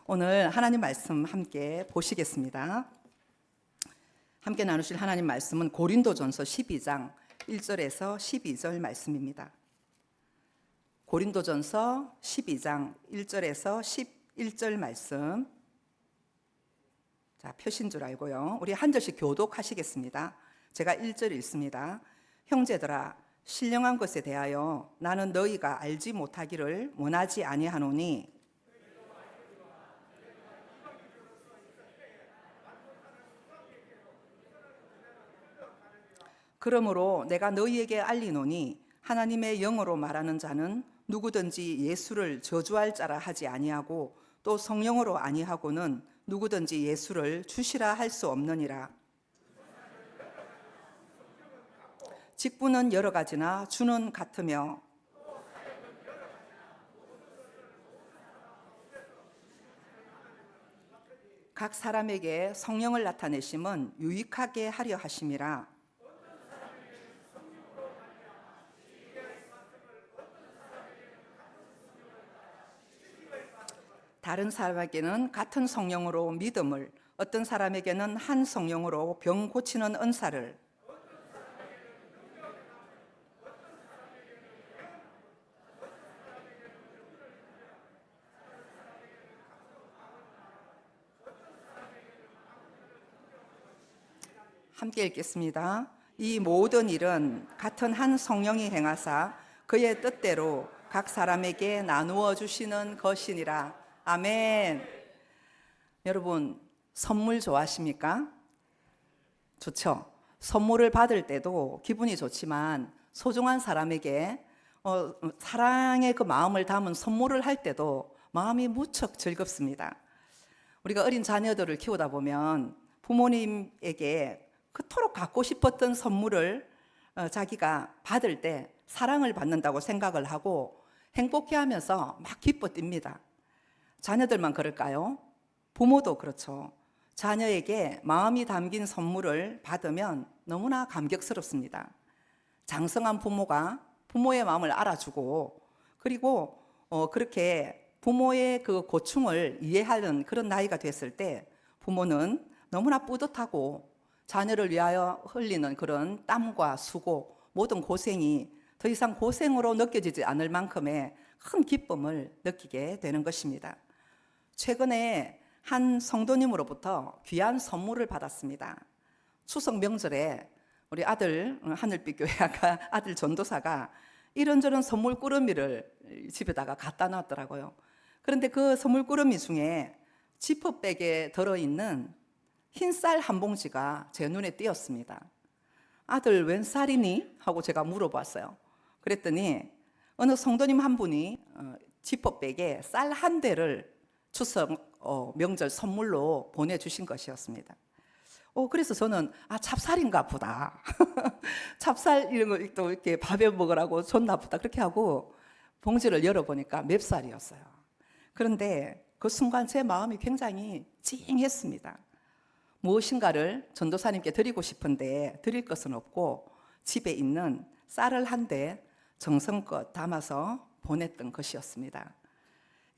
오늘 하나님 말씀 함께 보시겠습니다. 함께 나누실 하나님 말씀은 고린도전서 12장 1절에서 12절 말씀입니다. 고린도전서 12장 1절에서 11절 말씀. 자, 표신 줄 알고요. 우리 한 절씩 교독하시겠습니다. 제가 1절 읽습니다. 형제들아, 신령한 것에 대하여 나는 너희가 알지 못하기를 원하지 아니하노니 그러므로 내가 너희에게 알리노니 하나님의 영으로 말하는 자는 누구든지 예수를 저주할 자라 하지 아니하고 또 성령으로 아니하고는 누구든지 예수를 주시라 할 수 없느니라. 직분은 여러 가지나 주는 같으며 각 사람에게 성령을 나타내심은 유익하게 하려 하심이라. 다른 사람에게는 같은 성령으로 믿음을, 어떤 사람에게는 한 성령으로 병 고치는 은사를, 함께 읽겠습니다. 이 모든 일은 같은 한 성령이 행하사 그의 뜻대로 각 사람에게 나누어 주시는 것이니라. 아멘. 여러분, 선물 좋아하십니까? 좋죠. 선물을 받을 때도 기분이 좋지만 소중한 사람에게 사랑의 그 마음을 담은 선물을 할 때도 마음이 무척 즐겁습니다. 우리가 어린 자녀들을 키우다 보면 부모님에게 그토록 갖고 싶었던 선물을 자기가 받을 때 사랑을 받는다고 생각을 하고 행복해하면서 막 기뻐 뜁니다. 자녀들만 그럴까요? 부모도 그렇죠. 자녀에게 마음이 담긴 선물을 받으면 너무나 감격스럽습니다. 장성한 부모가 부모의 마음을 알아주고 그리고 그렇게 부모의 그 고충을 이해하는 그런 나이가 됐을 때 부모는 너무나 뿌듯하고 자녀를 위하여 흘리는 그런 땀과 수고, 모든 고생이 더 이상 고생으로 느껴지지 않을 만큼의 큰 기쁨을 느끼게 되는 것입니다. 최근에 한 성도님으로부터 귀한 선물을 받았습니다. 추석 명절에 우리 아들 하늘빛 교회 아들 전도사가 이런저런 선물 꾸러미를 집에다가 갖다 놨더라고요. 그런데 그 선물 꾸러미 중에 지퍼백에 들어있는 흰 쌀 한 봉지가 제 눈에 띄었습니다. 아들 웬 쌀이니? 하고 제가 물어봤어요. 그랬더니 어느 성도님 한 분이 지퍼백에 쌀 한 대를 추석 명절 선물로 보내주신 것이었습니다. 그래서 저는 찹쌀인가 보다. 찹쌀 이런 거 또 이렇게 밥에 먹으라고 줬나 보다. 그렇게 하고 봉지를 열어보니까 맵쌀이었어요. 그런데 그 순간 제 마음이 굉장히 찡했습니다. 무엇인가를 전도사님께 드리고 싶은데 드릴 것은 없고 집에 있는 쌀을 한 대 정성껏 담아서 보냈던 것이었습니다.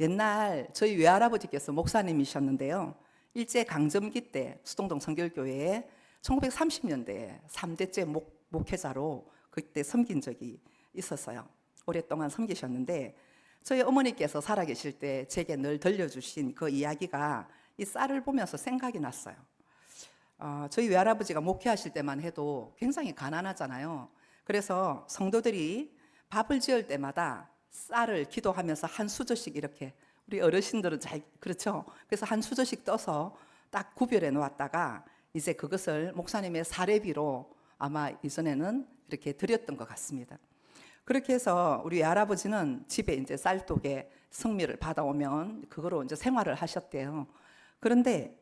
옛날 저희 외할아버지께서 목사님이셨는데요. 일제강점기 때 수동동 성결교회에 1930년대에 3대째 목회자로 그때 섬긴 적이 있었어요. 오랫동안 섬기셨는데 저희 어머니께서 살아계실 때 제게 늘 들려주신 그 이야기가 이 쌀을 보면서 생각이 났어요. 저희 외할아버지가 목회하실 때만 해도 굉장히 가난하잖아요. 그래서 성도들이 밥을 지을 때마다 쌀을 기도하면서 한 수저씩 이렇게, 우리 어르신들은 잘 그렇죠. 그래서 한 수저씩 떠서 딱 구별해 놓았다가 이제 그것을 목사님의 사례비로 아마 이전에는 이렇게 드렸던 것 같습니다. 그렇게 해서 우리 할아버지는 집에 이제 쌀독에 성미를 받아오면 그거로 이제 생활을 하셨대요. 그런데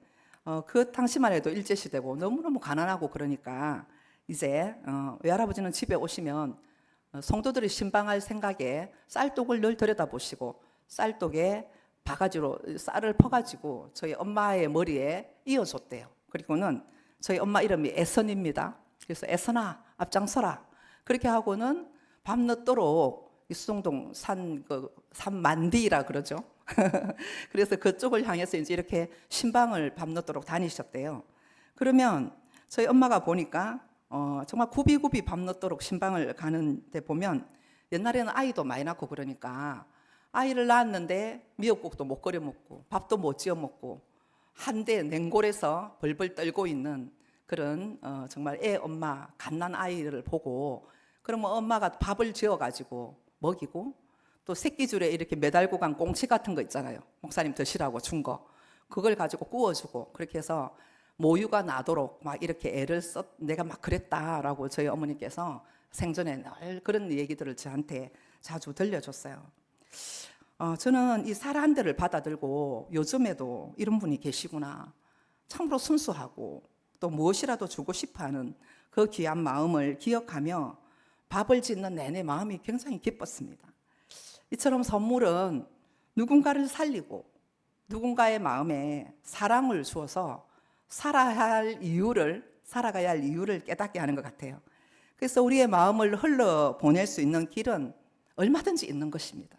그 당시만 해도 일제시대고 너무너무 가난하고 그러니까 이제 외할아버지는 집에 오시면 성도들이 신방할 생각에 쌀독을 늘 들여다보시고 쌀독에 바가지로 쌀을 퍼가지고 저희 엄마의 머리에 이어줬대요. 그리고는 저희 엄마 이름이 애선입니다. 그래서 애선아 앞장서라. 그렇게 하고는 밤늦도록 이 수동동 산 만디라 그러죠. 그래서 그쪽을 향해서 이제 이렇게 신방을 밤늦도록 다니셨대요. 그러면 저희 엄마가 보니까 정말 굽이굽이 밤늦도록 신방을 가는데 보면 옛날에는 아이도 많이 낳고 그러니까 아이를 낳았는데 미역국도 못 끓여 먹고 밥도 못 지어 먹고 한데 냉골에서 벌벌 떨고 있는 그런 정말 애 엄마 갓난 아이를 보고 그러면 엄마가 밥을 지어가지고 먹이고 또 새끼줄에 이렇게 매달고 간 꽁치 같은 거 있잖아요. 목사님 드시라고 준 거. 그걸 가지고 구워주고 그렇게 해서 모유가 나도록 막 이렇게 애를 내가 막 그랬다라고 저희 어머니께서 생전에 늘 그런 얘기들을 저한테 자주 들려줬어요. 저는 이 사람들을 받아들고 요즘에도 이런 분이 계시구나. 참으로 순수하고 또 무엇이라도 주고 싶어하는 그 귀한 마음을 기억하며 밥을 짓는 내내 마음이 굉장히 기뻤습니다. 이처럼 선물은 누군가를 살리고 누군가의 마음에 사랑을 주어서 살아가야 할 이유를 깨닫게 하는 것 같아요. 그래서 우리의 마음을 흘러 보낼 수 있는 길은 얼마든지 있는 것입니다.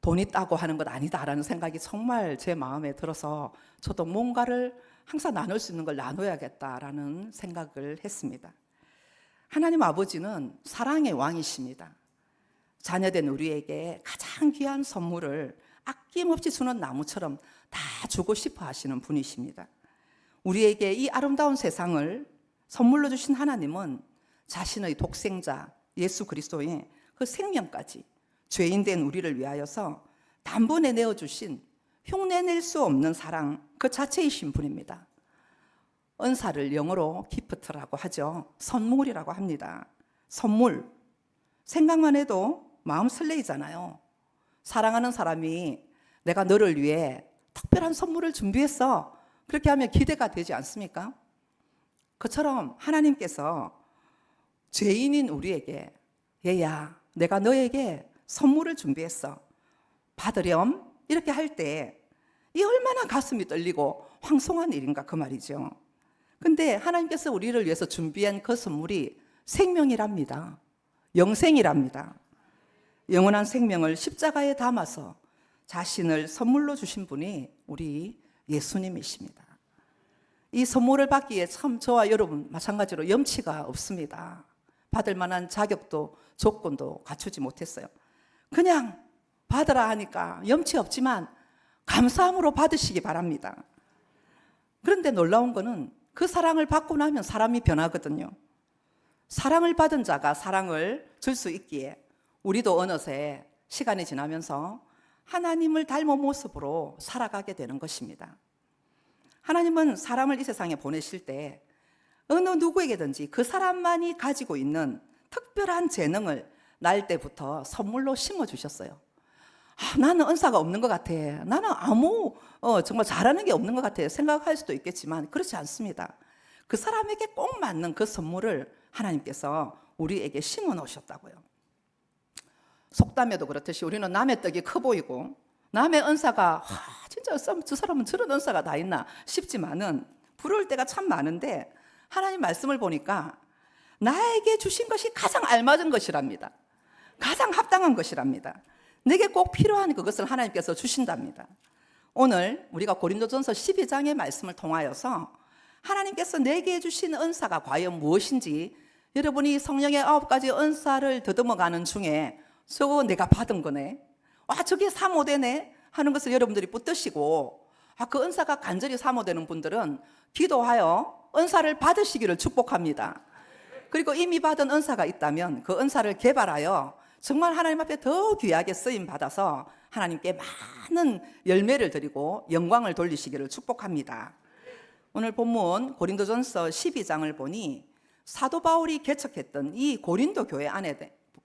돈 있다고 하는 것 아니다라는 생각이 정말 제 마음에 들어서 저도 뭔가를 항상 나눌 수 있는 걸 나눠야겠다라는 생각을 했습니다. 하나님 아버지는 사랑의 왕이십니다. 자녀된 우리에게 가장 귀한 선물을 아낌없이 주는 나무처럼 다 주고 싶어 하시는 분이십니다. 우리에게 이 아름다운 세상을 선물로 주신 하나님은 자신의 독생자 예수 그리스도의 그 생명까지 죄인된 우리를 위하여서 단번에 내어주신 흉내낼 수 없는 사랑 그 자체이신 분입니다. 은사를 영어로 기프트라고 하죠. 선물이라고 합니다. 선물. 생각만 해도 마음 설레이잖아요. 사랑하는 사람이 내가 너를 위해 특별한 선물을 준비했어. 그렇게 하면 기대가 되지 않습니까? 그처럼 하나님께서 죄인인 우리에게 얘야 내가 너에게 선물을 준비했어. 받으렴? 이렇게 할 때 이 얼마나 가슴이 떨리고 황송한 일인가 그 말이죠. 근데 하나님께서 우리를 위해서 준비한 그 선물이 생명이랍니다. 영생이랍니다. 영원한 생명을 십자가에 담아서 자신을 선물로 주신 분이 우리 예수님이십니다. 이 선물을 받기에 참 저와 여러분 마찬가지로 염치가 없습니다. 받을 만한 자격도 조건도 갖추지 못했어요. 그냥 받으라 하니까 염치 없지만 감사함으로 받으시기 바랍니다. 그런데 놀라운 거는 그 사랑을 받고 나면 사람이 변하거든요. 사랑을 받은 자가 사랑을 줄 수 있기에 우리도 어느새 시간이 지나면서 하나님을 닮은 모습으로 살아가게 되는 것입니다. 하나님은 사람을 이 세상에 보내실 때 어느 누구에게든지 그 사람만이 가지고 있는 특별한 재능을 날 때부터 선물로 심어주셨어요. 나는 은사가 없는 것 같아. 나는 정말 잘하는 게 없는 것 같아. 생각할 수도 있겠지만 그렇지 않습니다. 그 사람에게 꼭 맞는 그 선물을 하나님께서 우리에게 심어 놓으셨다고요. 속담에도 그렇듯이 우리는 남의 떡이 커 보이고 남의 은사가 진짜 저 사람은 저런 은사가 다 있나 싶지만은 부러울 때가 참 많은데 하나님 말씀을 보니까 나에게 주신 것이 가장 알맞은 것이랍니다. 가장 합당한 것이랍니다. 내게 꼭 필요한 그것을 하나님께서 주신답니다. 오늘 우리가 고린도전서 12장의 말씀을 통하여서 하나님께서 내게 주신 은사가 과연 무엇인지 여러분이 성령의 9가지 은사를 더듬어가는 중에 저거 내가 받은 거네, 저게 사모되네 하는 것을 여러분들이 붙드시고 그 은사가 간절히 사모되는 분들은 기도하여 은사를 받으시기를 축복합니다. 그리고 이미 받은 은사가 있다면 그 은사를 개발하여 정말 하나님 앞에 더 귀하게 쓰임 받아서 하나님께 많은 열매를 드리고 영광을 돌리시기를 축복합니다. 오늘 본문 고린도전서 12장을 보니 사도 바울이 개척했던 이 고린도 교회 안에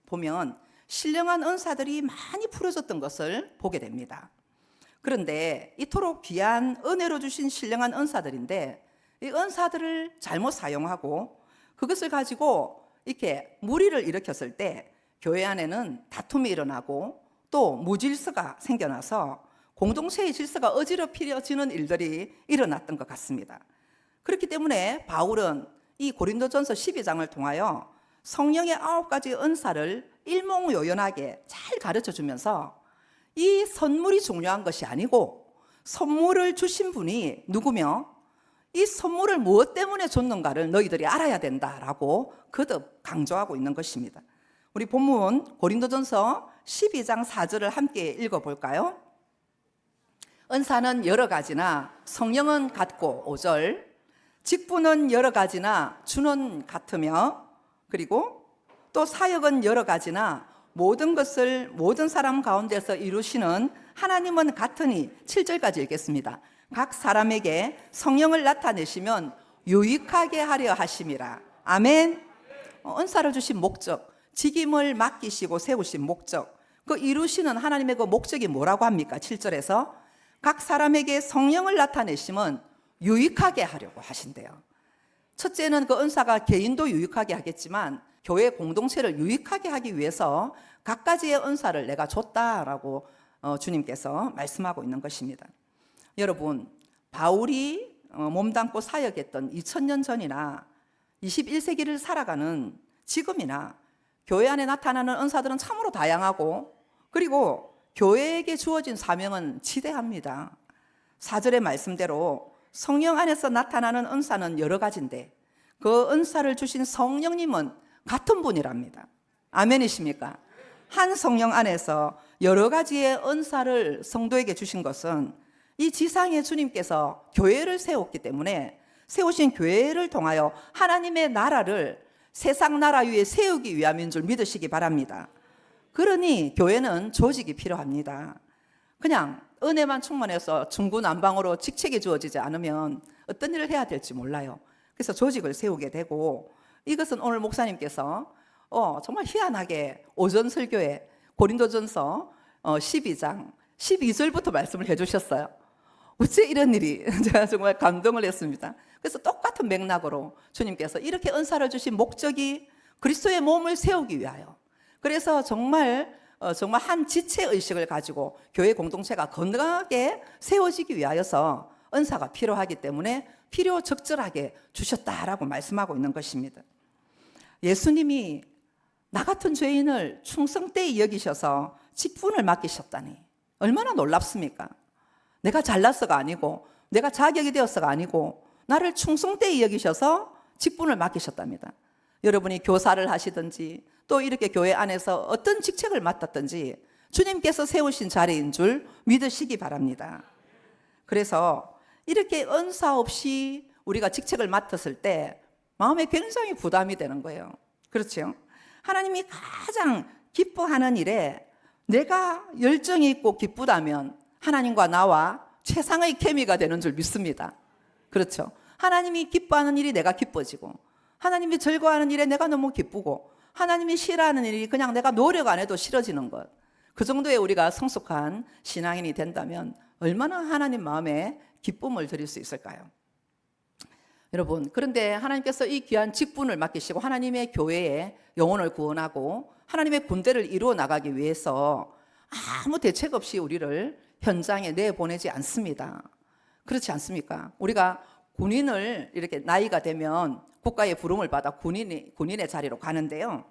보면 신령한 은사들이 많이 풀어졌던 것을 보게 됩니다. 그런데 이토록 귀한 은혜로 주신 신령한 은사들인데 이 은사들을 잘못 사용하고 그것을 가지고 이렇게 무리를 일으켰을 때 교회 안에는 다툼이 일어나고 또 무질서가 생겨나서 공동체의 질서가 어지럽혀지는 일들이 일어났던 것 같습니다. 그렇기 때문에 바울은 이 고린도전서 12장을 통하여 성령의 9가지 은사를 일목요연하게 잘 가르쳐 주면서 이 선물이 중요한 것이 아니고 선물을 주신 분이 누구며 이 선물을 무엇 때문에 줬는가를 너희들이 알아야 된다라고 거듭 강조하고 있는 것입니다. 우리 본문 고린도전서 12장 4절을 함께 읽어볼까요? 은사는 여러 가지나 성령은 같고 5절, 직분은 여러 가지나 주는 같으며, 그리고 또 사역은 여러 가지나 모든 것을 모든 사람 가운데서 이루시는 하나님은 같으니 7절까지 읽겠습니다. 각 사람에게 성령을 나타내시면 유익하게 하려 하심이라. 아멘. 은사를 주신 목적, 직임을 맡기시고 세우신 목적, 그 이루시는 하나님의 그 목적이 뭐라고 합니까? 7절에서 각 사람에게 성령을 나타내시면 유익하게 하려고 하신대요. 첫째는 그 은사가 개인도 유익하게 하겠지만 교회 공동체를 유익하게 하기 위해서 각가지의 은사를 내가 줬다라고 주님께서 말씀하고 있는 것입니다. 여러분, 바울이 몸담고 사역했던 2000년 전이나 21세기를 살아가는 지금이나 교회 안에 나타나는 은사들은 참으로 다양하고, 그리고 교회에게 주어진 사명은 지대합니다. 4절의 말씀대로 성령 안에서 나타나는 은사는 여러 가지인데 그 은사를 주신 성령님은 같은 분이랍니다. 아멘이십니까? 한 성령 안에서 여러 가지의 은사를 성도에게 주신 것은 이 지상의 주님께서 교회를 세웠기 때문에 세우신 교회를 통하여 하나님의 나라를 세상 나라 위에 세우기 위함인 줄 믿으시기 바랍니다. 그러니 교회는 조직이 필요합니다. 그냥 은혜만 충만해서 중구난방으로 직책이 주어지지 않으면 어떤 일을 해야 될지 몰라요. 그래서 조직을 세우게 되고, 이것은 오늘 목사님께서 정말 희한하게 오전 설교에 고린도전서 12장 12절부터 말씀을 해주셨어요. 어째 이런 일이 제가 정말 감동을 했습니다. 그래서 똑같은 맥락으로 주님께서 이렇게 은사를 주신 목적이 그리스도의 몸을 세우기 위하여, 그래서 정말 한 지체의식을 가지고 교회 공동체가 건강하게 세워지기 위하여서 은사가 필요하기 때문에 필요적절하게 주셨다라고 말씀하고 있는 것입니다. 예수님이 나 같은 죄인을 충성되이 여기셔서 직분을 맡기셨다니 얼마나 놀랍습니까? 내가 잘났어가 아니고 내가 자격이 되었어가 아니고 나를 충성되이 여기셔서 직분을 맡기셨답니다. 여러분이 교사를 하시든지 또 이렇게 교회 안에서 어떤 직책을 맡았든지 주님께서 세우신 자리인 줄 믿으시기 바랍니다. 그래서 이렇게 은사 없이 우리가 직책을 맡았을 때 마음에 굉장히 부담이 되는 거예요. 그렇죠? 하나님이 가장 기뻐하는 일에 내가 열정이 있고 기쁘다면 하나님과 나와 최상의 케미가 되는 줄 믿습니다. 그렇죠? 하나님이 기뻐하는 일이 내가 기뻐지고, 하나님이 즐거워하는 일에 내가 너무 기쁘고, 하나님이 싫어하는 일이 그냥 내가 노력 안 해도 싫어지는 것, 그 정도의 우리가 성숙한 신앙인이 된다면 얼마나 하나님 마음에 기쁨을 드릴 수 있을까요? 여러분, 그런데 하나님께서 이 귀한 직분을 맡기시고 하나님의 교회에 영혼을 구원하고 하나님의 군대를 이루어 나가기 위해서 아무 대책 없이 우리를 현장에 내보내지 않습니다. 그렇지 않습니까? 우리가 군인을 이렇게 나이가 되면 국가의 부름을 받아 군인의 자리로 가는데요.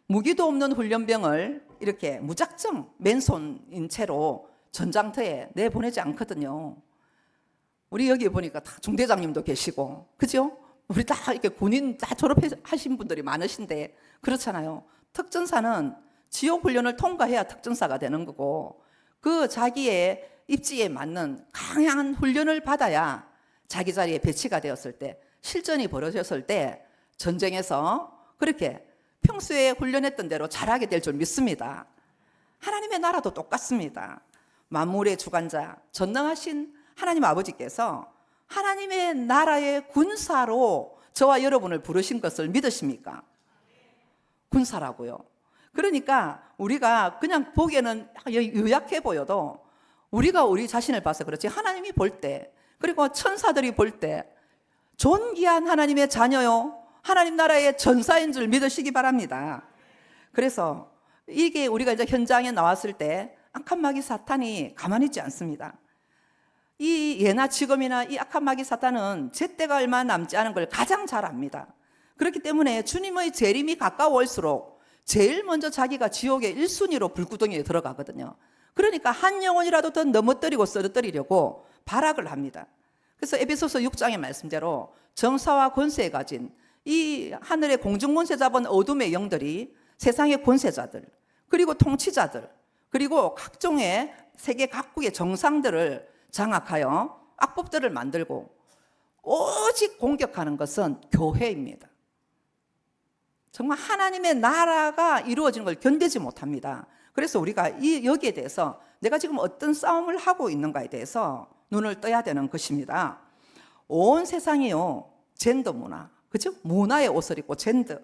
무기도 없는 훈련병을 이렇게 무작정 맨손인 채로 전장터에 내보내지 않거든요. 우리 여기 보니까 다 중대장님도 계시고, 그죠? 우리 다 이렇게 군인 다 졸업하신 분들이 많으신데 그렇잖아요. 특전사는 지옥 훈련을 통과해야 특전사가 되는 거고, 그 자기의 입지에 맞는 강한 훈련을 받아야 자기 자리에 배치가 되었을 때, 실전이 벌어졌을 때 전쟁에서 그렇게 평소에 훈련했던 대로 잘하게 될 줄 믿습니다. 하나님의 나라도 똑같습니다. 만물의 주관자 전능하신 하나님 아버지께서 하나님의 나라의 군사로 저와 여러분을 부르신 것을 믿으십니까? 군사라고요. 그러니까 우리가 그냥 보기에는 유약해 보여도 우리가 우리 자신을 봐서 그렇지, 하나님이 볼 때, 그리고 천사들이 볼 때 존귀한 하나님의 자녀요, 하나님 나라의 전사인 줄 믿으시기 바랍니다. 그래서 이게 우리가 이제 현장에 나왔을 때 악한 마귀 사탄이 가만히 있지 않습니다. 이 예나 지금이나 이 악한 마귀 사탄은 제때가 얼마 남지 않은 걸 가장 잘 압니다. 그렇기 때문에 주님의 재림이 가까워올수록 제일 먼저 자기가 지옥의 1순위로 불구덩이에 들어가거든요. 그러니까 한 영혼이라도 더 넘어뜨리고 쓰러뜨리려고 발악을 합니다. 그래서 에베소서 6장의 말씀대로 정사와 권세에 가진 이 하늘의 공중권세 잡은 어둠의 영들이 세상의 권세자들, 그리고 통치자들, 그리고 각종의 세계 각국의 정상들을 장악하여 악법들을 만들고 오직 공격하는 것은 교회입니다. 정말 하나님의 나라가 이루어지는 걸 견디지 못합니다. 그래서 우리가 여기에 대해서 내가 지금 어떤 싸움을 하고 있는가에 대해서 눈을 떠야 되는 것입니다. 온 세상이요, 젠더 문화, 그죠? 문화의 옷을 입고 젠더,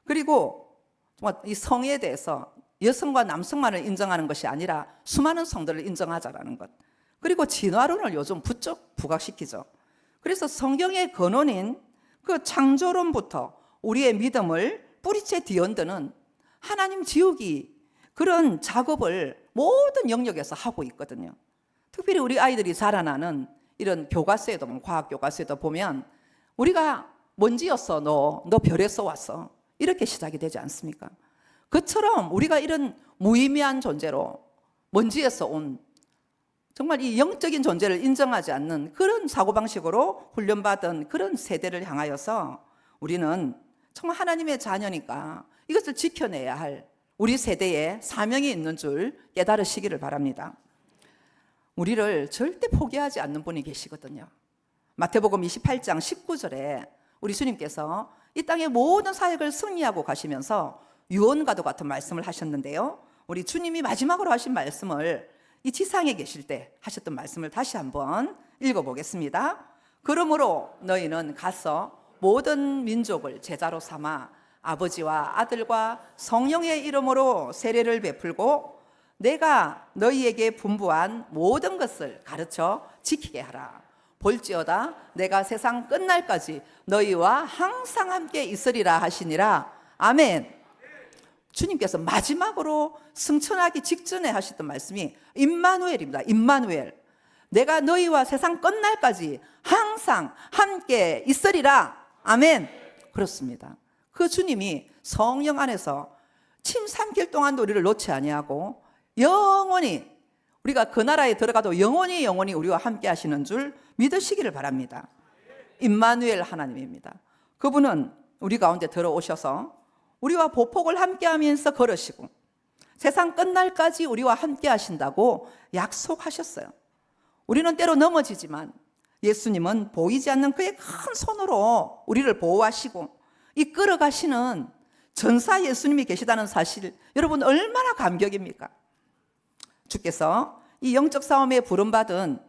그리고 정말 이 성에 대해서 여성과 남성만을 인정하는 것이 아니라 수많은 성들을 인정하자라는 것, 그리고 진화론을 요즘 부쩍 부각시키죠. 그래서 성경의 근원인 그 창조론부터 우리의 믿음을 뿌리째 뒤흔드는 하나님 지우기, 그런 작업을 모든 영역에서 하고 있거든요. 특별히 우리 아이들이 자라나는 이런 교과서에도, 과학 교과서에도 보면 우리가 먼지였어, 너 별에서 왔어, 이렇게 시작이 되지 않습니까? 그처럼 우리가 이런 무의미한 존재로 먼지에서 온, 정말 이 영적인 존재를 인정하지 않는 그런 사고방식으로 훈련받은 그런 세대를 향하여서 우리는 정말 하나님의 자녀니까 이것을 지켜내야 할 우리 세대에 사명이 있는 줄 깨달으시기를 바랍니다. 우리를 절대 포기하지 않는 분이 계시거든요. 마태복음 28장 19절에 우리 주님께서 이 땅의 모든 사역을 승리하고 가시면서 유언과도 같은 말씀을 하셨는데요, 우리 주님이 마지막으로 하신 말씀을 이 지상에 계실 때 하셨던 말씀을 다시 한번 읽어보겠습니다. 그러므로 너희는 가서 모든 민족을 제자로 삼아 아버지와 아들과 성령의 이름으로 세례를 베풀고 내가 너희에게 분부한 모든 것을 가르쳐 지키게 하라. 볼지어다 내가 세상 끝날까지 너희와 항상 함께 있으리라 하시니라. 아멘. 주님께서 마지막으로 승천하기 직전에 하셨던 말씀이 임마누엘입니다. 임마누엘. 내가 너희와 세상 끝날까지 항상 함께 있으리라. 아멘. 그렇습니다. 그 주님이 성령 안에서 침 삼킬 동안도 우리를 놓지 아니하고 영원히, 우리가 그 나라에 들어가도 영원히 우리와 함께 하시는 줄 믿으시기를 바랍니다. 임마누엘 하나님입니다. 그분은 우리 가운데 들어오셔서 우리와 보복을 함께 하면서 걸으시고 세상 끝날까지 우리와 함께 하신다고 약속하셨어요. 우리는 때로 넘어지지만 예수님은 보이지 않는 그의 큰 손으로 우리를 보호하시고 이끌어 가시는 전사 예수님이 계시다는 사실, 여러분 얼마나 감격입니까? 주께서 이 영적 싸움에 부름받은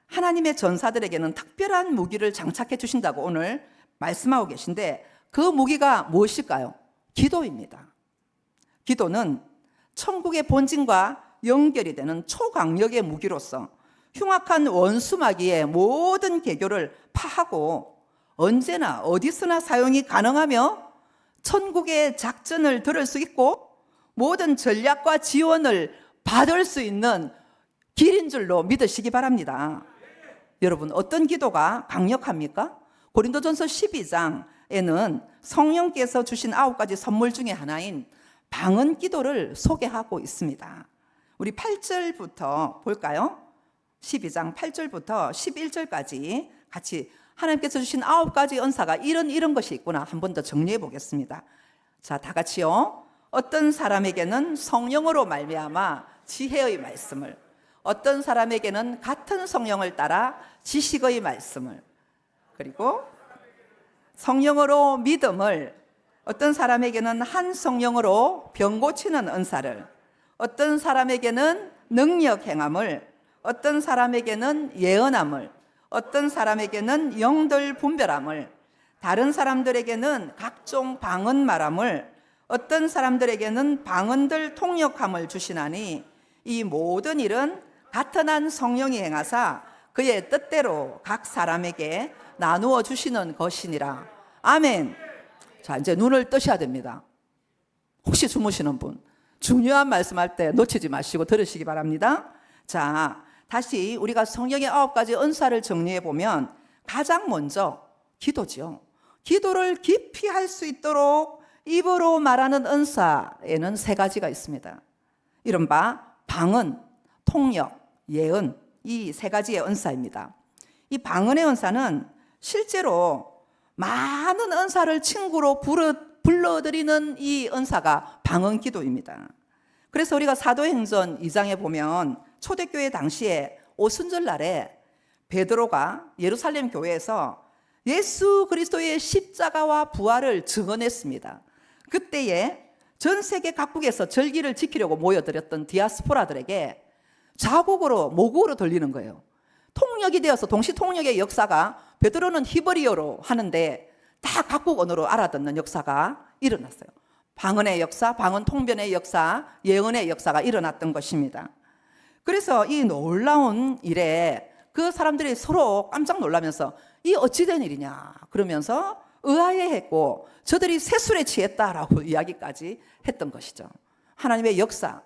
하나님의 전사들에게는 특별한 무기를 장착해 주신다고 오늘 말씀하고 계신데, 그 무기가 무엇일까요? 기도입니다. 기도는 천국의 본질과 연결이 되는 초강력의 무기로서 흉악한 원수마귀의 모든 계교를 파하고 언제나 어디서나 사용이 가능하며 천국의 작전을 들을 수 있고 모든 전략과 지원을 받을 수 있는 길인 줄로 믿으시기 바랍니다. 여러분, 어떤 기도가 강력합니까? 고린도전서 12장에는 성령께서 주신 9가지 선물 중에 하나인 방언 기도를 소개하고 있습니다. 우리 8절부터 볼까요? 12장 8절부터 11절까지 같이 하나님께서 주신 9가지 은사가 이런 것이 있구나 한 번 더 정리해 보겠습니다. 자, 다 같이요. 어떤 사람에게는 성령으로 말미암아 지혜의 말씀을, 어떤 사람에게는 같은 성령을 따라 지식의 말씀을, 그리고 성령으로 믿음을, 어떤 사람에게는 한 성령으로 병 고치는 은사를, 어떤 사람에게는 능력 행함을, 어떤 사람에게는 예언함을, 어떤 사람에게는 영들 분별함을, 다른 사람들에게는 각종 방언 말함을, 어떤 사람들에게는 방언들 통역함을 주시나니 이 모든 일은 같은 한 성령이 행하사 그의 뜻대로 각 사람에게 나누어 주시는 것이니라. 아멘. 자, 이제 눈을 뜨셔야 됩니다. 혹시 주무시는 분, 중요한 말씀할 때 놓치지 마시고 들으시기 바랍니다. 자, 다시 우리가 성령의 9가지 은사를 정리해 보면 가장 먼저 기도죠. 기도를 깊이 할 수 있도록 입으로 말하는 은사에는 3가지가 있습니다. 이른바 방언, 통역, 예언, 이 세 가지의 은사입니다. 이 방언의 은사는 실제로 많은 은사를 친구로 불러들이는 이 은사가 방언 기도입니다. 그래서 우리가 사도행전 2장에 보면 초대교회 당시에 오순절 날에 베드로가 예루살렘 교회에서 예수 그리스도의 십자가와 부활을 증언했습니다. 그때에 전 세계 각국에서 절기를 지키려고 모여들었던 디아스포라들에게 자국으로 모국어로 들리는 거예요. 통역이 되어서 동시 통역의 역사가, 베드로는 히브리어로 하는데 다 각국 언어로 알아듣는 역사가 일어났어요. 방언의 역사, 방언 통변의 역사, 예언의 역사가 일어났던 것입니다. 그래서 이 놀라운 일에 그 사람들이 서로 깜짝 놀라면서 이 어찌된 일이냐 그러면서 의아해했고, 저들이 세술에 취했다라고 이야기까지 했던 것이죠. 하나님의 역사,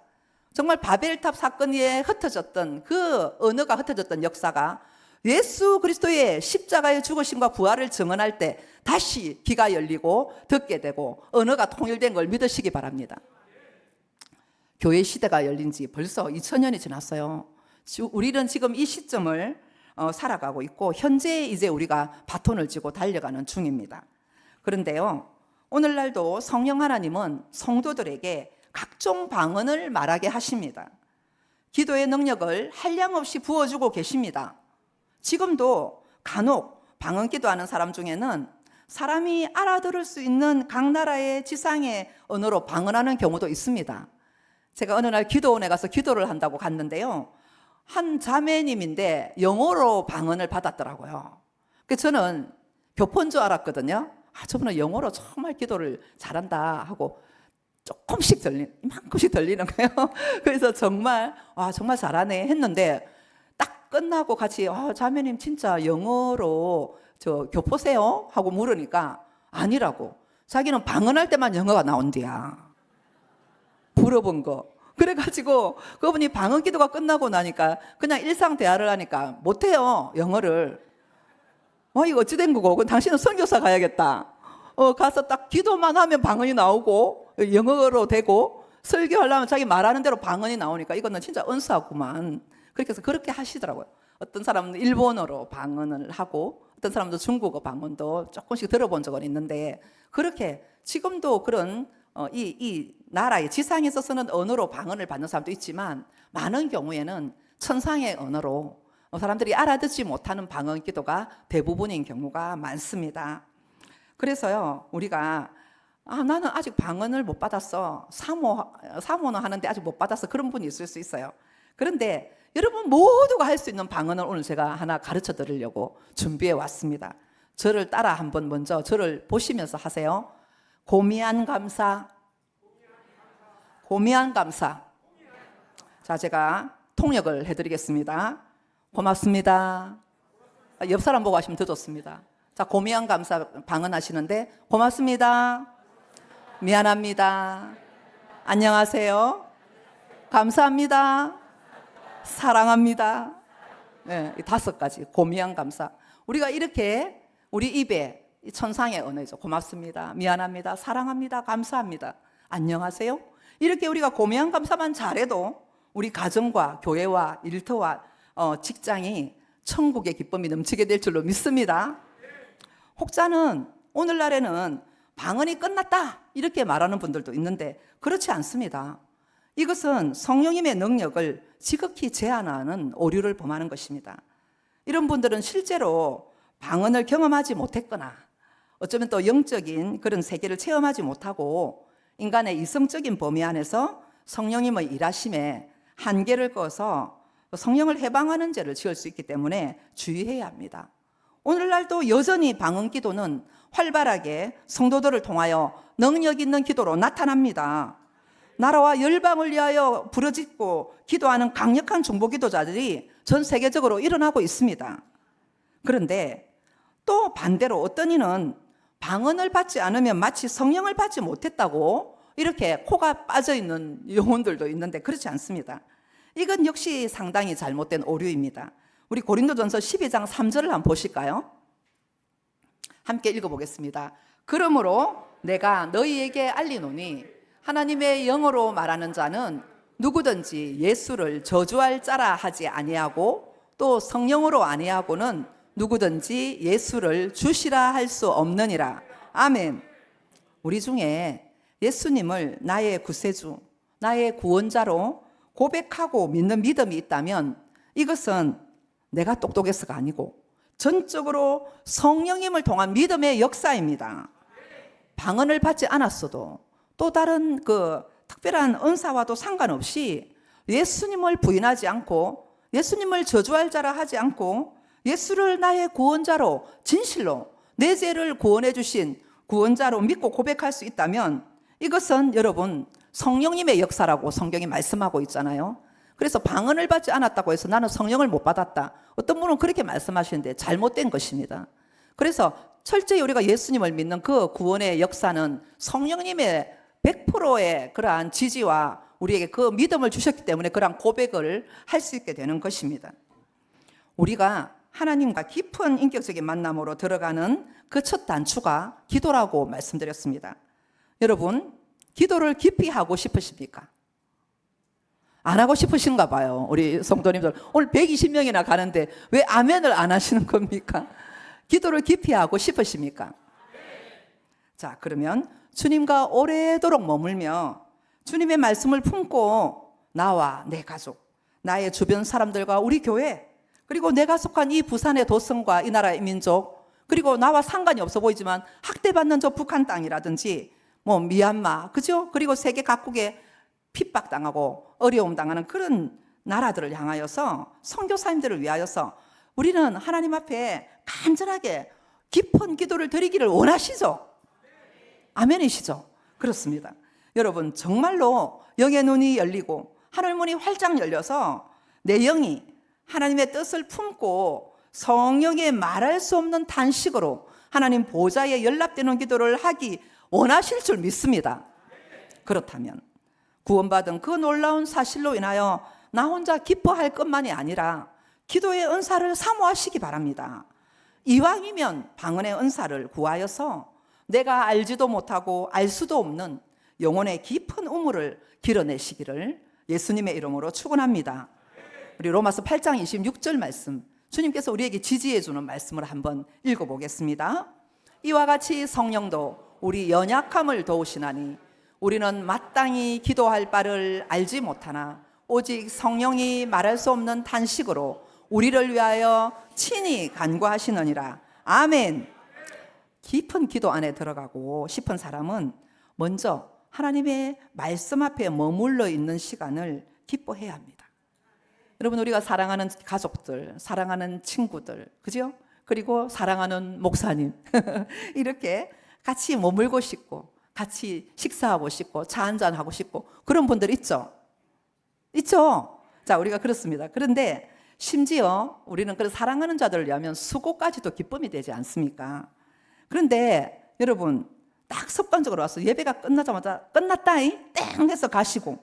정말 바벨탑 사건에 흩어졌던 그 언어가 흩어졌던 역사가 예수 그리스도의 십자가의 죽으심과 부활을 증언할 때 다시 귀가 열리고 듣게 되고 언어가 통일된 걸 믿으시기 바랍니다. 교회 시대가 열린 지 벌써 2000년이 지났어요. 우리는 지금 이 시점을 살아가고 있고, 현재 이제 우리가 바톤을 쥐고 달려가는 중입니다. 그런데요, 오늘날도 성령 하나님은 성도들에게 각종 방언을 말하게 하십니다. 기도의 능력을 한량없이 부어주고 계십니다. 지금도 간혹 방언 기도하는 사람 중에는 사람이 알아들을 수 있는 각 나라의 지상의 언어로 방언하는 경우도 있습니다. 제가 어느 날 기도원에 가서 기도를 한다고 갔는데요, 한 자매님인데 영어로 방언을 받았더라고요. 그래서 저는 교포인 줄 알았거든요. 저분은 영어로 정말 기도를 잘한다 하고 이만큼씩 들리는 거예요. 그래서 정말 정말 잘하네 했는데, 딱 끝나고 같이 자매님 진짜 영어로 교포세요? 하고 물으니까 아니라고. 자기는 방언할 때만 영어가 나온대야. 물어본 거. 그래가지고 그분이 방언 기도가 끝나고 나니까 그냥 일상 대화를 하니까 못해요, 영어를. 이거 어찌 된 거고? 그럼 당신은 선교사 가야겠다. 가서 딱 기도만 하면 방언이 나오고 영어로 되고, 설교하려면 자기 말하는 대로 방언이 나오니까 이거는 진짜 은사구만. 그렇게 해서 그렇게 하시더라고요. 어떤 사람은 일본어로 방언을 하고, 어떤 사람도 중국어 방언도 조금씩 들어본 적은 있는데, 그렇게 지금도 그런 이 나라의 지상에서 쓰는 언어로 방언을 받는 사람도 있지만, 많은 경우에는 천상의 언어로 사람들이 알아듣지 못하는 방언 기도가 대부분인 경우가 많습니다. 그래서요, 우리가 나는 아직 방언을 못 받았어, 사모는 하는데 아직 못 받았어, 그런 분이 있을 수 있어요. 그런데 여러분 모두가 할 수 있는 방언을 오늘 제가 하나 가르쳐 드리려고 준비해 왔습니다. 저를 따라 한번 먼저 저를 보시면서 하세요. 고미안 감사, 고미안 감사. 자, 제가 통역을 해드리겠습니다. 고맙습니다. 옆 사람 보고 하시면 더 좋습니다. 자, 고미안 감사 방언하시는데, 고맙습니다, 미안합니다, 안녕하세요, 감사합니다, 사랑합니다. 네, 이 5가지 고미안 감사. 우리가 이렇게 우리 입에 천상의 언어죠. 고맙습니다, 미안합니다, 사랑합니다, 감사합니다, 안녕하세요. 이렇게 우리가 고미안 감사만 잘해도 우리 가정과 교회와 일터와 직장이 천국의 기쁨이 넘치게 될 줄로 믿습니다. 혹자는 오늘날에는 방언이 끝났다 이렇게 말하는 분들도 있는데, 그렇지 않습니다. 이것은 성령님의 능력을 지극히 제한하는 오류를 범하는 것입니다. 이런 분들은 실제로 방언을 경험하지 못했거나, 어쩌면 또 영적인 그런 세계를 체험하지 못하고, 인간의 이성적인 범위 안에서 성령님의 일하심에 한계를 꺼서 성령을 해방하는 죄를 지을 수 있기 때문에 주의해야 합니다. 오늘날도 여전히 방언 기도는 활발하게 성도들을 통하여 능력 있는 기도로 나타납니다. 나라와 열방을 위하여 부르짖고 기도하는 강력한 중보 기도자들이 전 세계적으로 일어나고 있습니다. 그런데 또 반대로 어떤 이는 방언을 받지 않으면 마치 성령을 받지 못했다고 이렇게 코가 빠져 있는 영혼들도 있는데, 그렇지 않습니다. 이건 역시 상당히 잘못된 오류입니다. 우리 고린도전서 12장 3절을 한번 보실까요? 함께 읽어보겠습니다. 그러므로 내가 너희에게 알리노니 하나님의 영어로 말하는 자는 누구든지 예수를 저주할 자라 하지 아니하고 또 성령으로 아니하고는 누구든지 예수를 주시라 할 수 없느니라. 아멘. 우리 중에 예수님을 나의 구세주, 나의 구원자로 고백하고 믿는 믿음이 있다면 이것은 내가 똑똑해서가 아니고 전적으로 성령님을 통한 믿음의 역사입니다. 방언을 받지 않았어도 또 다른 특별한 은사와도 상관없이 예수님을 부인하지 않고 예수님을 저주할 자라 하지 않고 예수를 나의 구원자로 진실로 내 죄를 구원해 주신 구원자로 믿고 고백할 수 있다면 이것은 여러분 성령님의 역사라고 성경이 말씀하고 있잖아요. 그래서 방언을 받지 않았다고 해서 나는 성령을 못 받았다. 어떤 분은 그렇게 말씀하시는데 잘못된 것입니다. 그래서 철저히 우리가 예수님을 믿는 그 구원의 역사는 성령님의 100%의 그러한 지지와 우리에게 그 믿음을 주셨기 때문에 그러한 고백을 할 수 있게 되는 것입니다. 우리가 하나님과 깊은 인격적인 만남으로 들어가는 그 첫 단추가 기도라고 말씀드렸습니다. 여러분, 기도를 깊이 하고 싶으십니까? 안 하고 싶으신가 봐요. 우리 성도님들 오늘 120명이나 가는데 왜 아멘을 안 하시는 겁니까? 기도를 깊이 하고 싶으십니까? 자, 그러면 주님과 오래도록 머물며 주님의 말씀을 품고 나와 내 가족, 나의 주변 사람들과 우리 교회, 그리고 내가 속한 이 부산의 도성과 이 나라의 민족, 그리고 나와 상관이 없어 보이지만 학대받는 저 북한 땅이라든지 미얀마, 그죠? 그리고 세계 각국에 핍박당하고 어려움 당하는 그런 나라들을 향하여서 선교사님들을 위하여서 우리는 하나님 앞에 간절하게 깊은 기도를 드리기를 원하시죠? 아멘이시죠? 그렇습니다. 여러분, 정말로 영의 눈이 열리고 하늘 문이 활짝 열려서 내 영이 하나님의 뜻을 품고 성령의 말할 수 없는 탄식으로 하나님 보좌에 연락되는 기도를 하기 원하실 줄 믿습니다. 그렇다면 구원받은 그 놀라운 사실로 인하여 나 혼자 기뻐할 것만이 아니라 기도의 은사를 사모하시기 바랍니다. 이왕이면 방언의 은사를 구하여서 내가 알지도 못하고 알 수도 없는 영혼의 깊은 우물을 길어내시기를 예수님의 이름으로 축원합니다. 우리 로마서 8장 26절 말씀, 주님께서 우리에게 지지해 주는 말씀을 한번 읽어보겠습니다. 이와 같이 성령도 우리 연약함을 도우시나니 우리는 마땅히 기도할 바를 알지 못하나 오직 성령이 말할 수 없는 탄식으로 우리를 위하여 친히 간구하시느니라. 아멘. 깊은 기도 안에 들어가고 싶은 사람은 먼저 하나님의 말씀 앞에 머물러 있는 시간을 기뻐해야 합니다. 여러분, 우리가 사랑하는 가족들, 사랑하는 친구들, 그죠? 그리고 사랑하는 목사님 이렇게 같이 머물고 싶고 같이 식사하고 싶고 차 한잔 하고 싶고 그런 분들 있죠? 있죠? 자, 우리가 그렇습니다. 그런데 심지어 우리는 그 사랑하는 자들을 위하면 수고까지도 기쁨이 되지 않습니까? 그런데 여러분, 딱 습관적으로 와서 예배가 끝나자마자 끝났다이 땡 해서 가시고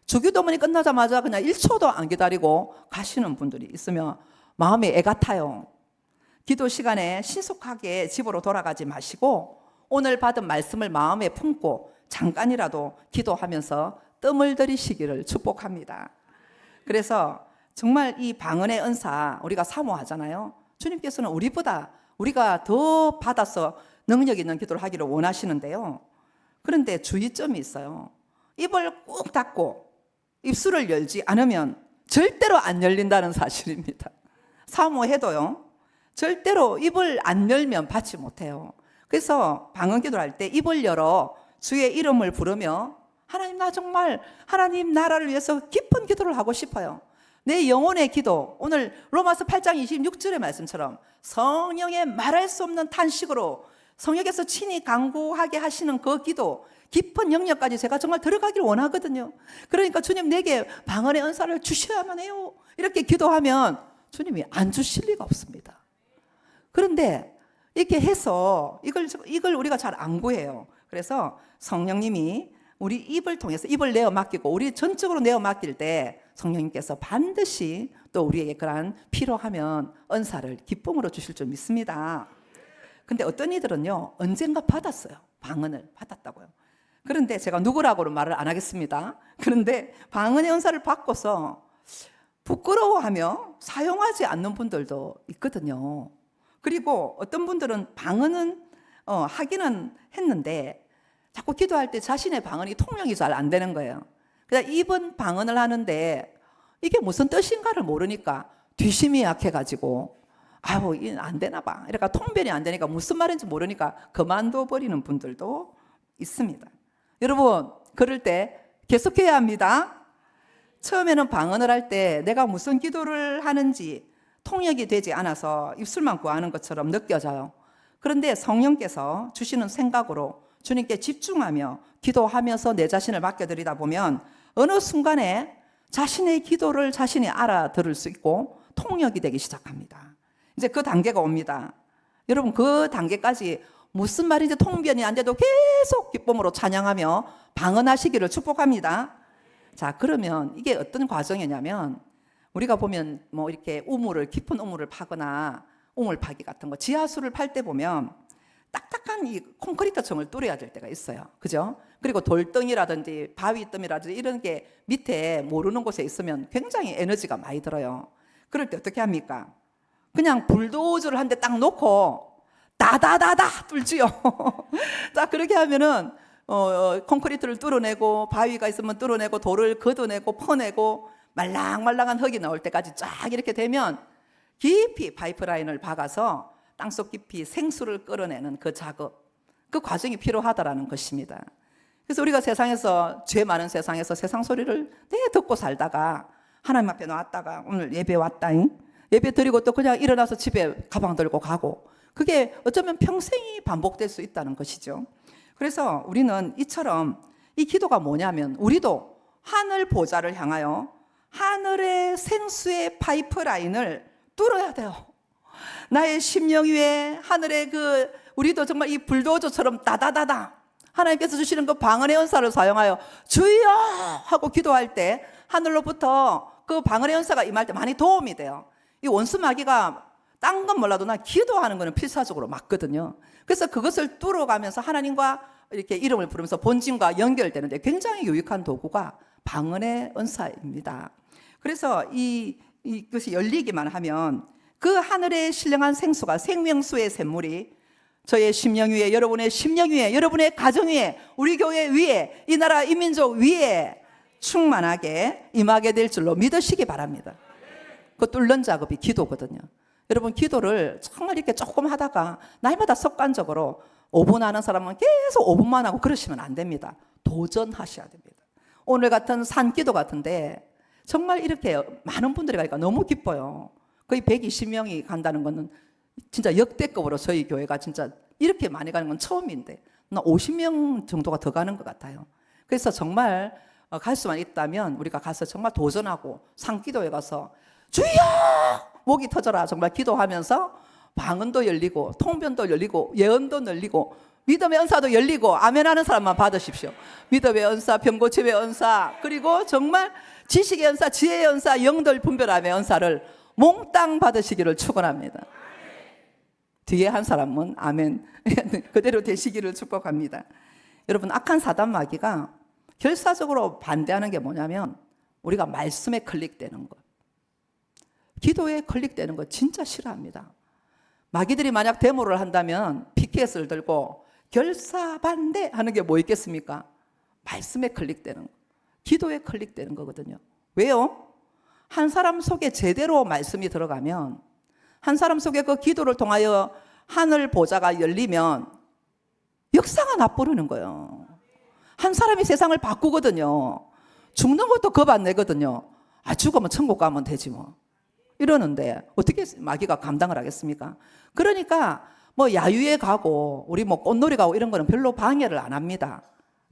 주기도문이 끝나자마자 그냥 1초도 안 기다리고 가시는 분들이 있으면 마음이 애가 타요. 기도 시간에 신속하게 집으로 돌아가지 마시고 오늘 받은 말씀을 마음에 품고 잠깐이라도 기도하면서 뜸을 들이시기를 축복합니다. 그래서 정말 이 방언의 은사 우리가 사모하잖아요. 주님께서는 우리가 더 받아서 능력 있는 기도를 하기를 원하시는데요. 그런데 주의점이 있어요. 입을 꾹 닫고 입술을 열지 않으면 절대로 안 열린다는 사실입니다. 사모해도요, 절대로 입을 안 열면 받지 못해요. 그래서 방언 기도를 할 때 입을 열어 주의 이름을 부르며 하나님, 나 정말 하나님 나라를 위해서 깊은 기도를 하고 싶어요. 내 영혼의 기도, 오늘 로마서 8장 26절의 말씀처럼 성령의 말할 수 없는 탄식으로 성령께서 친히 간구하게 하시는 그 기도, 깊은 영역까지 제가 정말 들어가길 원하거든요. 그러니까 주님, 내게 방언의 은사를 주셔야만 해요. 이렇게 기도하면 주님이 안 주실 리가 없습니다. 그런데 이렇게 해서 이걸 우리가 잘 안 구해요. 그래서 성령님이 우리 입을 통해서 입을 내어 맡기고 우리 전적으로 내어 맡길 때 성령님께서 반드시 또 우리에게 그러한 필요하면 은사를 기쁨으로 주실 줄 믿습니다. 근데 어떤 이들은요, 언젠가 받았어요. 방언을 받았다고요. 그런데 제가 누구라고는 말을 안 하겠습니다. 그런데 방언의 은사를 받고서 부끄러워하며 사용하지 않는 분들도 있거든요. 그리고 어떤 분들은 방언은 하기는 했는데 자꾸 기도할 때 자신의 방언이 통역이 잘 안 되는 거예요. 그냥 입은 방언을 하는데 이게 무슨 뜻인가를 모르니까 뒤심이 약해가지고 아유 안 되나 봐. 그러니까 통변이 안 되니까 무슨 말인지 모르니까 그만둬 버리는 분들도 있습니다. 여러분 그럴 때 계속해야 합니다. 처음에는 방언을 할 때 내가 무슨 기도를 하는지 통역이 되지 않아서 입술만 구하는 것처럼 느껴져요. 그런데 성령께서 주시는 생각으로 주님께 집중하며 기도하면서 내 자신을 맡겨드리다 보면 어느 순간에 자신의 기도를 자신이 알아들을 수 있고 통역이 되기 시작합니다. 이제 그 단계가 옵니다. 여러분 그 단계까지 무슨 말인지 통변이 안 돼도 계속 기쁨으로 찬양하며 방언하시기를 축복합니다. 자, 그러면 이게 어떤 과정이냐면 우리가 보면 뭐 이렇게 깊은 우물을 파거나 우물 파기 같은 거 지하수를 팔 때 보면 딱딱한 이 콘크리트층을 뚫어야 될 때가 있어요. 그죠? 그리고 돌덩이라든지 바위뜸이라든지 이런 게 밑에 모르는 곳에 있으면 굉장히 에너지가 많이 들어요. 그럴 때 어떻게 합니까? 그냥 불도저를 한 대 딱 놓고 다다다다 뚫지요. 자, 그렇게 하면은 콘크리트를 뚫어내고 바위가 있으면 뚫어내고 돌을 걷어내고 퍼내고 말랑말랑한 흙이 나올 때까지 쫙 이렇게 되면 깊이 파이프라인을 박아서 땅속 깊이 생수를 끌어내는 그 작업, 그 과정이 필요하다라는 것입니다. 그래서 우리가 세상에서 죄 많은 세상에서 세상 소리를 듣고 살다가 하나님 앞에 나왔다가 오늘 예배 왔다잉 예배 드리고 또 그냥 일어나서 집에 가방 들고 가고 그게 어쩌면 평생이 반복될 수 있다는 것이죠. 그래서 우리는 이처럼 이 기도가 뭐냐면 우리도 하늘 보좌를 향하여 하늘의 생수의 파이프라인을 뚫어야 돼요. 나의 심령 위에 하늘의 우리도 정말 이 불도저처럼 다다다다 하나님께서 주시는 그 방언의 은사를 사용하여 주여 하고 기도할 때 하늘로부터 그 방언의 은사가 임할 때 많이 도움이 돼요. 이 원수 마귀가 딴 건 몰라도 나 기도하는 거는 필사적으로 맞거든요. 그래서 그것을 뚫어가면서 하나님과 이렇게 이름을 부르면서 본진과 연결되는데 굉장히 유익한 도구가 방언의 은사입니다. 그래서 이것이 열리기만 하면 그 하늘의 신령한 생수가 생명수의 샘물이 저의 심령 위에, 여러분의 심령 위에, 여러분의 가정 위에, 우리 교회 위에, 이 나라 이 민족 위에 충만하게 임하게 될 줄로 믿으시기 바랍니다. 그 뚫는 작업이 기도거든요. 여러분 기도를 정말 이렇게 조금 하다가 날마다 습관적으로 5분 하는 사람은 계속 5분만 하고 그러시면 안 됩니다. 도전하셔야 됩니다. 오늘 같은 산기도 같은데 정말 이렇게 많은 분들이 가니까 너무 기뻐요. 거의 120명이 간다는 거는 진짜 역대급으로 저희 교회가 진짜 이렇게 많이 가는 건 처음인데 나 50명 정도가 더 가는 것 같아요. 그래서 정말 갈 수만 있다면 우리가 가서 정말 도전하고 산기도에 가서 주여! 목이 터져라 정말 기도하면서 방언도 열리고 통변도 열리고 예언도 열리고 믿음의 은사도 열리고 아멘하는 사람만 받으십시오. 믿음의 은사, 병고침의 은사, 그리고 정말 지식의 은사, 지혜의 은사, 영들 분별함의 은사를 몽땅 받으시기를 축원합니다. 뒤에 한 사람은 아멘 그대로 되시기를 축복합니다. 여러분 악한 사단 마귀가 결사적으로 반대하는 게 뭐냐면 우리가 말씀에 클릭되는 것, 기도에 클릭되는 거 진짜 싫어합니다. 마귀들이 만약 데모를 한다면 피켓을 들고 결사반대 게 뭐 있겠습니까? 말씀에 클릭되는 거, 기도에 클릭되는 거거든요. 왜요? 한 사람 속에 제대로 말씀이 들어가면 한 사람 속에 그 기도를 통하여 하늘 보좌가 열리면 역사가 나부르는 거예요. 한 사람이 세상을 바꾸거든요. 죽는 것도 겁 안 내거든요. 죽으면 천국 가면 되지 뭐 이러는데 어떻게 마귀가 감당을 하겠습니까? 그러니까 뭐 야유회 가고 우리 뭐 꽃놀이 가고 이런 거는 별로 방해를 안 합니다.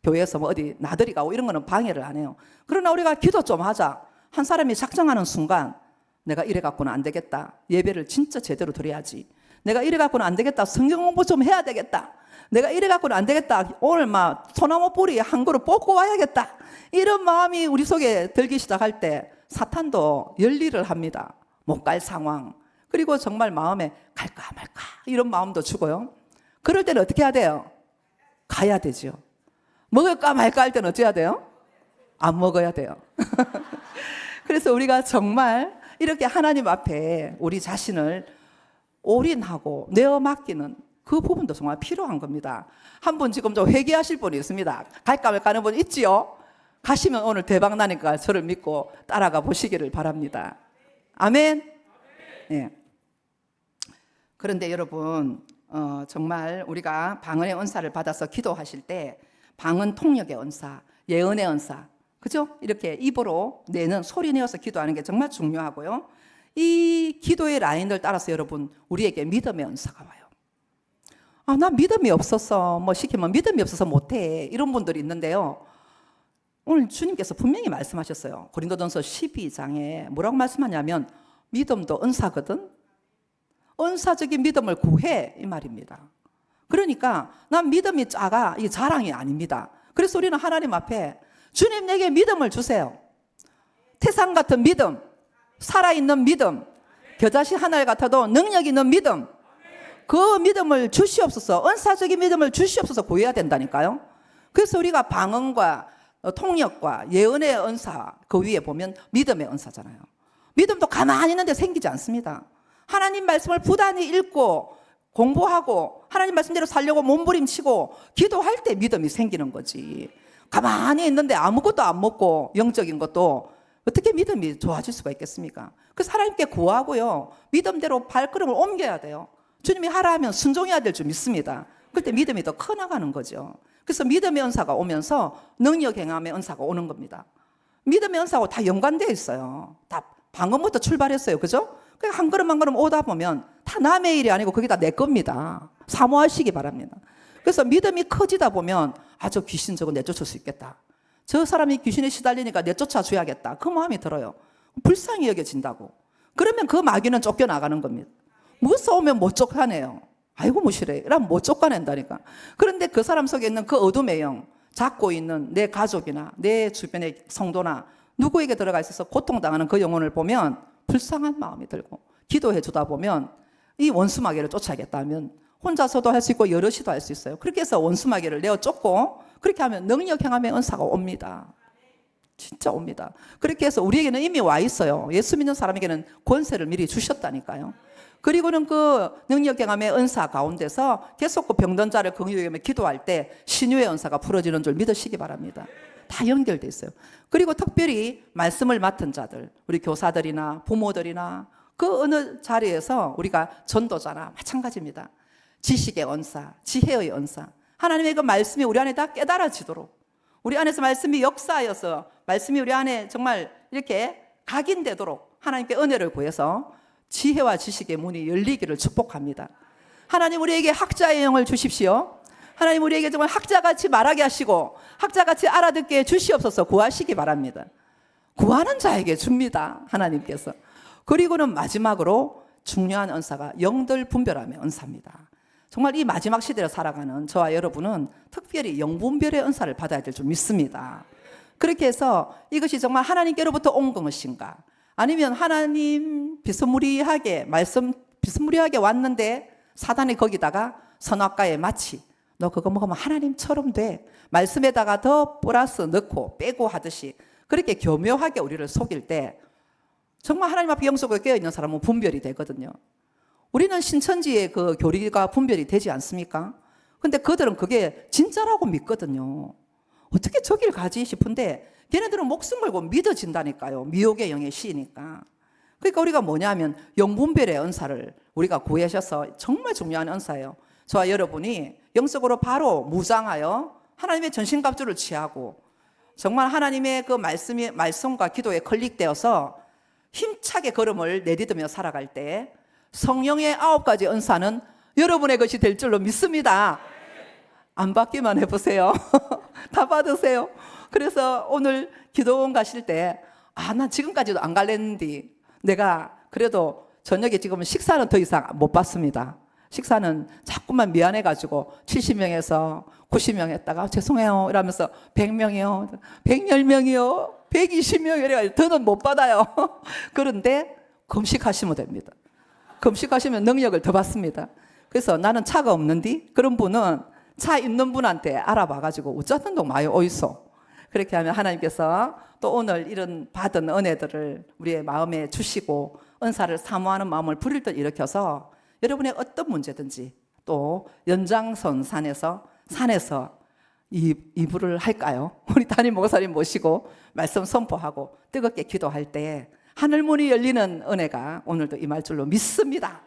교회에서 뭐 어디 나들이 가고 이런 거는 방해를 안 해요. 그러나 우리가 기도 좀 하자. 한 사람이 작정하는 순간 내가 이래 갖고는 안 되겠다. 예배를 진짜 제대로 드려야지. 내가 이래 갖고는 안 되겠다. 성경 공부 좀 해야 되겠다. 내가 이래 갖고는 안 되겠다. 오늘 막 소나무 뿌리 한 그릇 뽑고 와야겠다. 이런 마음이 우리 속에 들기 시작할 때 사탄도 열일을 합니다. 못 갈 상황. 그리고 정말 마음에 갈까 말까 이런 마음도 주고요. 그럴 때는 어떻게 해야 돼요? 가야 되죠. 먹을까 말까 할 때는 어찌해야 돼요? 안 먹어야 돼요. 그래서 우리가 정말 이렇게 하나님 앞에 우리 자신을 올인하고 내어 맡기는 그 부분도 정말 필요한 겁니다. 한 분 지금 좀 회개하실 분이 있습니다. 갈까 말까 하는 분 있지요? 가시면 오늘 대박 나니까 저를 믿고 따라가 보시기를 바랍니다. 아멘. 네. 그런데 여러분, 정말 우리가 방언의 은사를 받아서 기도하실 때 방언 통역의 은사, 예언의 은사, 그죠? 이렇게 입으로 내는 소리 내어서 기도하는 게 정말 중요하고요. 이 기도의 라인을 따라서 여러분, 우리에게 믿음의 은사가 와요. 아, 나 믿음이 없어서 뭐 시키면 믿음이 없어서 못해, 이런 분들이 있는데요. 오늘 주님께서 분명히 말씀하셨어요. 고린도전서 12장에 뭐라고 말씀하냐면 믿음도 은사거든. 은사적인 믿음을 구해, 이 말입니다. 그러니까 난 믿음이 작아, 이게 자랑이 아닙니다. 그래서 우리는 하나님 앞에 주님 내게 믿음을 주세요. 태산 같은 믿음, 살아있는 믿음, 겨자씨 하나를 같아도 능력 있는 믿음, 그 믿음을 주시옵소서, 은사적인 믿음을 주시옵소서 구해야 된다니까요. 그래서 우리가 방언과 통역과 예언의 은사 그 위에 보면 믿음의 은사잖아요. 믿음도 가만히 있는데 생기지 않습니다. 하나님 말씀을 부단히 읽고 공부하고 하나님 말씀대로 살려고 몸부림치고 기도할 때 믿음이 생기는 거지. 가만히 있는데 아무것도 안 먹고 영적인 것도 어떻게 믿음이 좋아질 수가 있겠습니까? 그래서 하나님께 구하고요, 믿음대로 발걸음을 옮겨야 돼요. 주님이 하라 하면 순종해야 될 줄 믿습니다. 그때 믿음이 더 커나가는 거죠. 그래서 믿음의 은사가 오면서 능력 행함의 은사가 오는 겁니다. 믿음의 은사하고 다 연관되어 있어요. 다 방금부터 출발했어요. 그죠? 그러니까 한 걸음 한 걸음 오다 보면 다 남의 일이 아니고 그게 다 내 겁니다. 사모하시기 바랍니다. 그래서 믿음이 커지다 보면 아, 저 귀신 저거 내쫓을 수 있겠다. 저 사람이 귀신에 시달리니까 내쫓아줘야겠다. 그 마음이 들어요. 불쌍히 여겨진다고. 그러면 그 마귀는 쫓겨나가는 겁니다. 무서우면 못 쫓아내요. 아이고 무시래. 이러면 못 쫓아낸다니까. 그런데 그 사람 속에 있는 그 어둠의 영, 잡고 있는 내 가족이나 내 주변의 성도나 누구에게 들어가 있어서 고통당하는 그 영혼을 보면 불쌍한 마음이 들고 기도해 주다 보면 이 원수마귀를 쫓아야겠다 하면 혼자서도 할 수 있고 여럿이도 할 수 있어요. 그렇게 해서 원수마귀를 내어 쫓고 그렇게 하면 능력 행함의 은사가 옵니다. 진짜 옵니다. 그렇게 해서 우리에게는 이미 와 있어요. 예수 믿는 사람에게는 권세를 미리 주셨다니까요. 그리고는 그 능력 행함의 은사 가운데서 계속 그 병든 자를 긍휼히 여기며 기도할 때 신유의 은사가 풀어지는 줄 믿으시기 바랍니다. 다 연결돼 있어요. 그리고 특별히 말씀을 맡은 자들, 우리 교사들이나 부모들이나 그 어느 자리에서 우리가 전도자나 마찬가지입니다. 지식의 은사, 지혜의 은사, 하나님의 그 말씀이 우리 안에 다 깨달아지도록 우리 안에서 말씀이 역사하여서 말씀이 우리 안에 정말 이렇게 각인되도록 하나님께 은혜를 구해서 지혜와 지식의 문이 열리기를 축복합니다. 하나님 우리에게 학자의 영을 주십시오. 하나님 우리에게 정말 학자같이 말하게 하시고 학자같이 알아듣게 주시옵소서 구하시기 바랍니다. 구하는 자에게 줍니다. 하나님께서. 그리고는 마지막으로 중요한 은사가 영들 분별함의 은사입니다. 정말 이 마지막 시대를 살아가는 저와 여러분은 특별히 영분별의 은사를 받아야 될 줄 믿습니다. 그렇게 해서 이것이 정말 하나님께로부터 온 것인가, 아니면 하나님 비스무리하게 말씀 비스무리하게 왔는데 사단이 거기다가 선악과에 마치 너 그거 먹으면 하나님처럼 돼, 말씀에다가 더 플러스 넣고 빼고 하듯이 그렇게 교묘하게 우리를 속일 때 정말 하나님 앞에 영적으로 깨어있는 사람은 분별이 되거든요. 우리는 신천지의 그 교리가 분별이 되지 않습니까? 근데 그들은 그게 진짜라고 믿거든요. 어떻게 저길 가지 싶은데 걔네들은 목숨 걸고 믿어진다니까요. 미혹의 영의 시이니까. 그러니까 우리가 뭐냐면 영분별의 은사를 우리가 구하셔서 정말 중요한 은사예요. 저와 여러분이 영적으로 바로 무장하여 하나님의 전신갑주를 취하고 정말 하나님의 그 말씀과 기도에 클릭되어서 힘차게 걸음을 내디디며 살아갈 때 성령의 9가지 은사는 여러분의 것이 될 줄로 믿습니다. 안 받기만 해보세요. 다 받으세요. 그래서 오늘 기도원 가실 때 난 지금까지도 안 갈랬는데 내가 그래도 저녁에 지금 식사는 더 이상 못 받습니다. 식사는 자꾸만 미안해가지고 70명에서 90명 했다가 죄송해요 이러면서 100명이요 110명이요 120명 이래가지고 더는 못 받아요. 그런데 금식하시면 됩니다. 금식하시면 능력을 더 받습니다. 그래서 나는 차가 없는데 그런 분은 차 있는 분한테 알아봐가지고 어쩌던 동 많이 어있어. 그렇게 하면 하나님께서 또 오늘 이런 받은 은혜들을 우리의 마음에 주시고 은사를 사모하는 마음을 불일 듯 일으켜서 여러분의 어떤 문제든지 또 연장선상에서 산에서 이불을 할까요? 우리 담임 목사님 모시고 말씀 선포하고 뜨겁게 기도할 때 하늘문이 열리는 은혜가 오늘도 임할 줄로 믿습니다.